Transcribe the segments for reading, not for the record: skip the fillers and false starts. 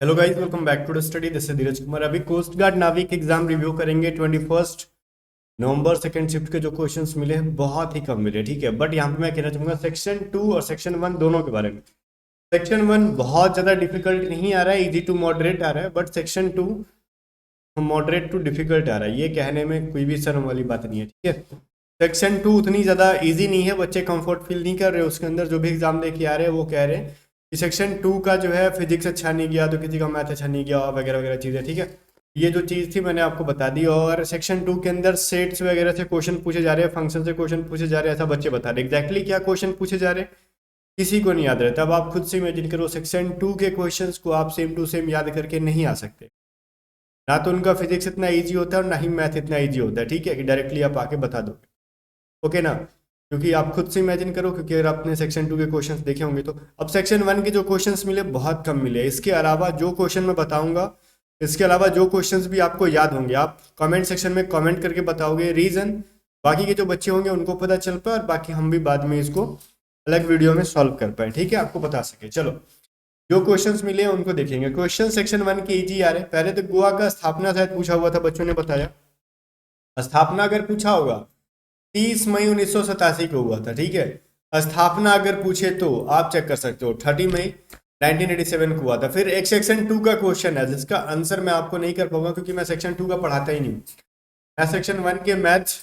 Hello guys, welcome back to the study. This is Dheeraj Kumar. अभी coast guard Navik exam review करेंगे। 21 नवंबर second shift के जो questions मिले हैं बहुत ही कम मिले, ठीक है। बट यहाँ पे मैं कहना चाहूंगा सेक्शन 2 और सेक्शन 1 दोनों के बारे में। सेक्शन 1 बहुत ज़्यादा डिफिकल्ट नहीं आ रहा है, इजी टू मॉडरेट आ रहा है। But section 2 moderate to difficult आ रहा है। ये कहने में कोई भी शर्म वाली बात नहीं है, ठीक है। सेक्शन 2 उतनी ज़्यादा इजी नहीं है, बच्चे कंफर्ट फील नहीं कर रहे उसके अंदर। जो भी एग्जाम दे के आ रहे हैं वो कह रहे हैं कि सेक्शन 2 का जो है फिजिक्स अच्छा नहीं गया, तो किसी का मैथ अच्छा नहीं गया, वगैरह वगैरह चीज़ें, ठीक है। ये जो चीज़ थी मैंने आपको बता दी। और सेक्शन 2 के अंदर सेट्स वगैरह से क्वेश्चन पूछे जा रहे हैं, फंक्शन से क्वेश्चन पूछे जा रहे हैं, ऐसा बच्चे बता रहे हैं। एग्जैक्टली क्या क्वेश्चन पूछे जा रहे हैं किसी को नहीं याद रहता। अब आप खुद से इमेजिन करो, सेक्शन 2 के क्वेश्चंस को आप सेम टू सेम याद करके नहीं आ सकते। ना तो उनका फिजिक्स इतना ईजी होता है और ना ही मैथ इतना ईजी होता है, ठीक है, कि डायरेक्टली आप आके बता दोगे। ओके ना, क्योंकि आप खुद से इमेजिन करो, क्योंकि अगर आपने सेक्शन 2 के क्वेश्चंस देखे होंगे तो। अब सेक्शन 1 के जो क्वेश्चंस मिले बहुत कम मिले। इसके अलावा जो क्वेश्चन मैं बताऊंगा, इसके अलावा जो क्वेश्चंस भी आपको याद होंगे, आप कमेंट सेक्शन में कमेंट करके बताओगे रीजन। बाकी के जो बच्चे होंगे उनको पता चल पाए, और बाकी हम भी बाद में इसको अलग वीडियो में सॉल्व कर पाए, ठीक है, आपको बता सके। चलो, जो क्वेश्चंस मिले हैं उनको देखेंगे। क्वेश्चन सेक्शन 1 के इजी आ रहे हैं। पहले तो गोवा का स्थापना शायद पूछा हुआ था, बच्चों ने बताया। स्थापना अगर पूछा होगा 30 मई 1987 को हुआ था, ठीक है। स्थापना अगर पूछे तो आप चेक कर सकते हो 30 मई 1987 को हुआ था। फिर एक सेक्शन 2 का क्वेश्चन है जिसका आंसर मैं आपको नहीं कर पाऊंगा, क्योंकि मैं सेक्शन 2 का पढ़ाता ही नहीं। मैं सेक्शन 1 के मैथ्स,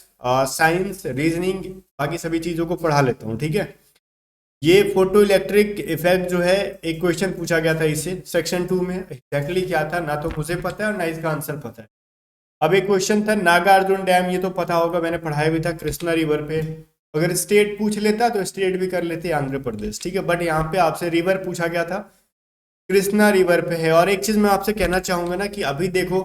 साइंस, रीजनिंग, बाकी सभी चीज़ों को पढ़ा लेता हूँ, ठीक है। ये फोटो इलेक्ट्रिक इफेक्ट जो है, एक क्वेश्चन पूछा गया था इससे सेक्शन 2 में। एग्जैक्टली क्या था ना तो मुझे पता है और ना इसका आंसर पता है। अब एक क्वेश्चन था नागार्जुन डैम, ये तो पता होगा, मैंने पढ़ाया भी था, कृष्णा रिवर पे। अगर स्टेट पूछ लेता तो स्टेट भी कर लेते आंध्र प्रदेश, ठीक है। बट यहाँ पे आपसे रिवर पूछा गया था, कृष्णा रिवर पे है। और एक चीज मैं आपसे कहना चाहूंगा ना कि अभी देखो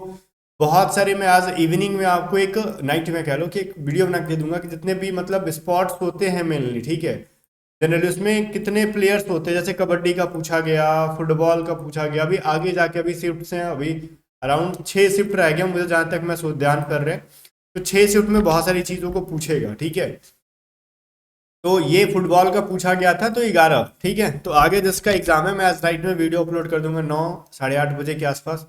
बहुत सारे, मैं आज इवनिंग में आपको एक नाइट में कह लो कि एक वीडियो बना के दे दूंगा कि जितने भी मतलब स्पॉट्स होते हैं मेनली, ठीक है, जनरली उसमें कितने प्लेयर्स होते हैं। जैसे कबड्डी का पूछा गया, फुटबॉल का पूछा गया। अभी आगे जाके अभी शिफ्ट हैं, अभी अराउंड 6 शिफ्ट रह गया मुझे जहां तक मैं ध्यान कर रहे हैं। तो 6 शिफ्ट में बहुत सारी चीजों को पूछेगा, ठीक है। तो ये फुटबॉल का पूछा गया था तो 11, ठीक है। तो आगे जिसका एग्जाम है मैं आज नाइट में वीडियो अपलोड कर दूंगा 9 साढ़े 8 बजे के आसपास।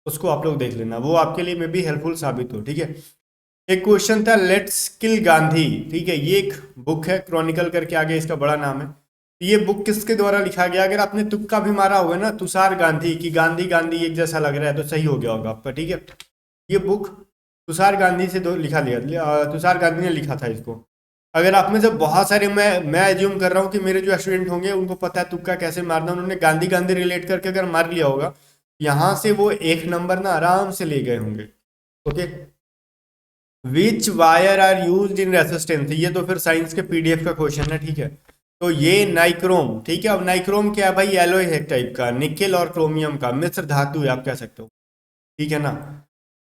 उसको आप लोग देख लेना, वो आपके लिए मे भी हेल्पफुल साबित हो, ठीक है। एक क्वेश्चन था लेट्स किल गांधी, ठीक है। ये एक बुक है, क्रॉनिकल करके आगे इसका बड़ा नाम है। ये बुक किसके द्वारा लिखा गया? अगर आपने तुक्का भी मारा होगा ना, तुषार गांधी की, गांधी गांधी एक जैसा लग रहा है, तो सही हो गया होगा आपका, ठीक है। ये बुक तुषार गांधी से लिखा लिया, तुषार गांधी ने लिखा था इसको। अगर आप में से बहुत सारे, मैं एज्यूम कर रहा हूँ कि मेरे जो स्टूडेंट होंगे उनको पता है तुक्का कैसे मारना। उन्होंने गांधी गांधी रिलेट करके अगर मार लिया होगा, यहाँ से वो 1 नंबर ना आराम से ले गए होंगे। Okay, which wire are use in resistance, ये तो फिर साइंस के पीडीएफ का क्वेश्चन है, ठीक है। तो ये नाइक्रोम, ठीक है। अब नाइक्रोम क्या है भाई? एलोय है टाइप का, निकेल और क्रोमियम का मिश्र धातु है, आप कह सकते हो, ठीक है ना।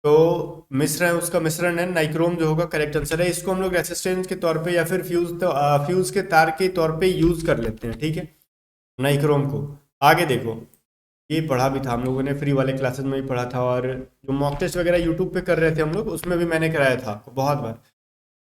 तो मिश्र है, उसका मिश्रण है नाइक्रोम जो होगा, करेक्ट आंसर है। इसको हम लोग रेसिस्टेंस के तौर पे या फिर फ्यूज के तार के तौर पे यूज कर लेते हैं, ठीक है, नाइक्रोम को। आगे देखो, ये पढ़ा भी था हम लोगों ने, फ्री वाले क्लासेस में भी पढ़ा था, और जो मॉक टेस्ट वगैरह यूट्यूब पे कर रहे थे हम लोग, उसमें भी मैंने कराया था बहुत बार।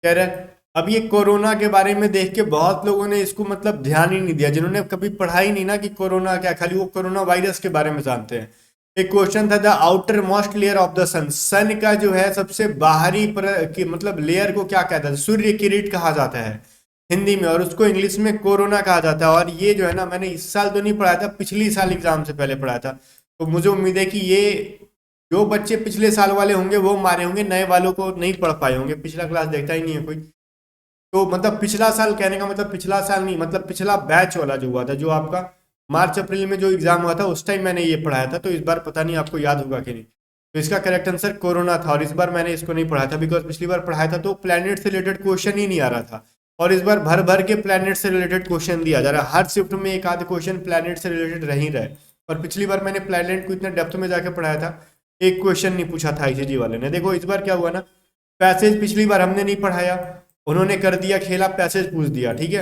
कह रहे अब ये कोरोना के बारे में देख के बहुत लोगों ने इसको मतलब ध्यान ही नहीं दिया, जिन्होंने कभी पढ़ा ही नहीं ना कि कोरोना क्या, खाली वो कोरोना वायरस के बारे में जानते हैं। एक क्वेश्चन था the outermost layer of the sun, sun का जो है सबसे बाहरी की मतलब लेयर को क्या कहता है? सूर्य किरीट कहा जाता है हिंदी में, और उसको इंग्लिश में कोरोना कहा जाता है। और ये जो है ना, मैंने इस साल तो नहीं पढ़ाया था, पिछली साल एग्जाम से पहले पढ़ाया था। तो मुझे उम्मीद है कि ये जो बच्चे पिछले साल वाले होंगे वो मारे होंगे, नए वालों को नहीं पढ़ पाए होंगे, पिछला क्लास देखता ही नहीं है कोई। तो मतलब पिछला साल कहने का मतलब पिछला साल नहीं, मतलब पिछला बैच वाला जो हुआ था, जो आपका मार्च अप्रैल में जो एग्जाम हुआ था, उस टाइम मैंने ये पढ़ाया था। तो इस बार पता नहीं आपको याद होगा कि नहीं। तो इसका करेक्ट आंसर कोरोना था, और इस बार मैंने इसको नहीं पढ़ाया था बिकॉज पिछली बार पढ़ाया था तो प्लैनेट से रिलेटेड क्वेश्चन ही नहीं आ रहा था। और इस बार भर भर के प्लैनेट से रिलेटेड क्वेश्चन दिया जा रहा है, हर शिफ्ट में एक आध क्वेश्चन प्लैनेट से रिलेटेड रह ही रहा है। और पिछली बार मैंने प्लैनेट को इतने डेप्थ में जाके पढ़ाया था, एक क्वेश्चन नहीं पूछा था आईसीजी वाले ने। देखो इस बार क्या हुआ ना, पैसेज पिछली बार हमने नहीं पढ़ाया, उन्होंने कर दिया खेला, पैसेज पूछ दिया, ठीक है,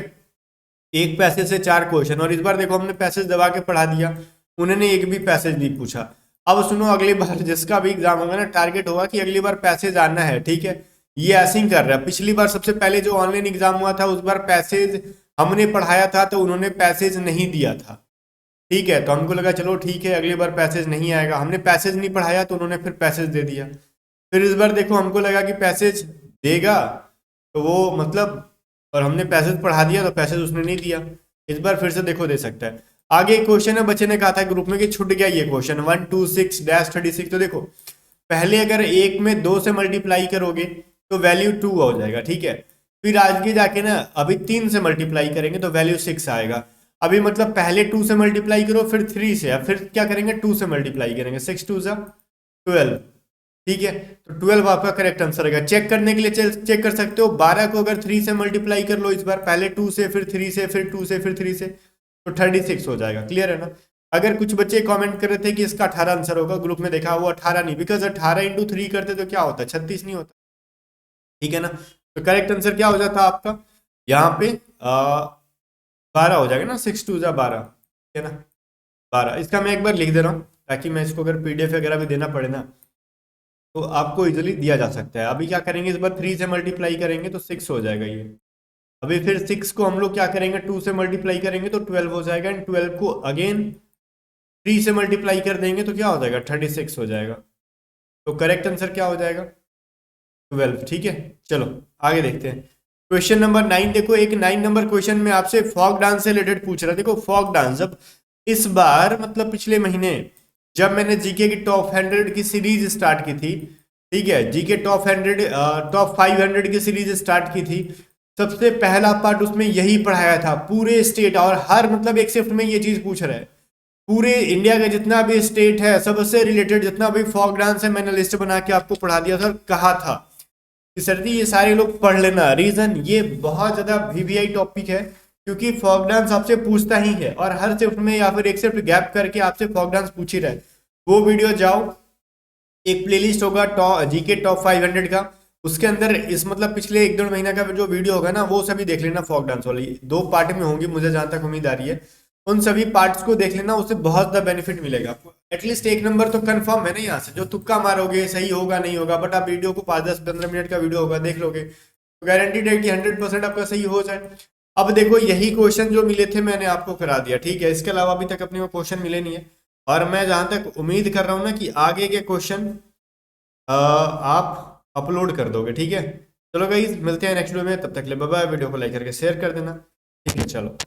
एक पैसेज से 4 क्वेश्चन। और इस बार देखो हमने पैसेज दबा के पढ़ा दिया, उन्होंने एक भी पैसेज नहीं पूछा। अब सुनो, अगली बार जिसका भी एग्जाम होगा ना, टारगेट होगा कि अगली बार पैसेज आना है, ठीक है। ये ऐसे ही कर रहा है। पिछली बार सबसे पहले जो ऑनलाइन एग्जाम हुआ था, उस बार पैसेज हमने पढ़ाया था तो उन्होंने पैसेज नहीं दिया था, ठीक है, तो हमको लगा चलो ठीक है अगली बार पैसेज नहीं आएगा, हमने पैसेज नहीं पढ़ाया तो उन्होंने फिर पैसेज दे दिया। फिर इस बार देखो हमको लगा कि पैसेज देगा तो वो मतलब, और हमने पैसेज पढ़ा दिया तो पैसेज उसने नहीं दिया। इस बार फिर से देखो दे सकता है। आगे एक क्वेश्चन है, बच्चे ने कहा था ग्रुप में कि छूट गया ये क्वेश्चन 126-36। तो देखो पहले अगर एक में 2 से मल्टीप्लाई करोगे तो वैल्यू 2 हो जाएगा, ठीक है। फिर आगे जाके ना अभी 3 से मल्टीप्लाई करेंगे तो वैल्यू 6 आएगा। अभी मतलब पहले 2 से मल्टीप्लाई करो फिर 3 से, फिर क्या करेंगे 2 से मल्टीप्लाई करेंगे, 6 2 जा 12, ठीक है। तो 12 आपका करेक्ट आंसर रहेगा। चेक करने के लिए चेक कर सकते हो, 12 को अगर 3 से मल्टीप्लाई कर लो इस बार, पहले 2 से फिर 3 से फिर 2 से फिर 3 से, तो 36 हो जाएगा। क्लियर है ना। अगर कुछ बच्चे कमेंट कर रहे थे कि इसका 18 आंसर होगा, ग्रुप में देखा वो 18 नहीं, बिकॉज 18 इंटू 3 करते तो क्या होता है 36 नहीं होता, ठीक है ना। तो करेक्ट आंसर क्या हो जाता आपका यहाँ पे 12 हो जाएगा ना, 6 2 जा 12, ठीक है ना 12। इसका मैं एक बार लिख दे रहा हूँ ताकि मैं इसको अगर पीडीएफ वगैरह भी देना पड़े ना तो आपको इजीली दिया जा सकता है। अभी क्या करेंगे इस बार 3 से मल्टीप्लाई करेंगे तो 6 हो जाएगा ये। अभी फिर 6 को हम लोग क्या करेंगे 2 से मल्टीप्लाई करेंगे तो 12 हो जाएगा, एंड 12 को अगेन 3 से मल्टीप्लाई कर देंगे तो क्या हो जाएगा 36 हो जाएगा। तो करेक्ट आंसर क्या हो जाएगा 12, ठीक है। चलो आगे देखते हैं क्वेश्चन नंबर 9। देखो एक 9 नंबर क्वेश्चन में आपसे फॉक डांस से रिलेटेड पूछ रहा है। देखो फॉक डांस, अब इस बार मतलब पिछले महीने जब मैंने जीके की टॉप 100 की सीरीज स्टार्ट की थी, ठीक है, जीके टॉप 100 टॉप 500 की सीरीज स्टार्ट की थी, सबसे पहला पार्ट उसमें यही पढ़ाया था पूरे स्टेट, और हर मतलब एक शिफ्ट में ये चीज पूछ रहा है पूरे इंडिया का जितना भी स्टेट है सबसे रिलेटेड जितना भी फॉक डांस है मैंने लिस्ट बना के आपको पढ़ा दिया था, कहा था कि सर जी ये सारे लोग पढ़ लेना। रीजन ये बहुत ज्यादा वीवीआई टॉपिक है क्योंकि फॉक डांस आपसे पूछता ही है, और हर शिफ्ट में या फिर एक शिफ्ट गैप करके आपसे फॉक डांस पूछ ही रहा है। वो वीडियो जाओ, एक प्लेलिस्ट होगा जीके टॉप 500 का, उसके अंदर इस मतलब पिछले 1-1.5 महीना का जो वीडियो होगा ना वो सभी देख लेना। फॉक डांस वाली 2 पार्ट में होंगी मुझे जहां तक उम्मीद आ रही है, उन सभी पार्ट्स को देख लेना, उससे बहुत ज्यादा बेनिफिट मिलेगा आपको। एटलीस्ट 1 नंबर तो कंफर्म है ना, यहाँ से जो तुक्का मारोगे सही होगा नहीं होगा, बट आप वीडियो को 5-10-15 मिनट का वीडियो होगा देख लोगे तो गारंटीड है कि 100% आपका सही हो जाए। अब देखो यही क्वेश्चन जो मिले थे मैंने आपको करा दिया, ठीक है। इसके अलावा अभी तक अपने को क्वेश्चन मिले नहीं है, और मैं जहां तक उम्मीद कर रहा हूँ ना कि आगे के क्वेश्चन आप अपलोड कर दोगे, ठीक है। चलो गाइस मिलते हैं नेक्स्ट वीडियो में, तब तक ले बाय बाय। वीडियो को लाइक करके शेयर कर देना, ठीक है। चलो।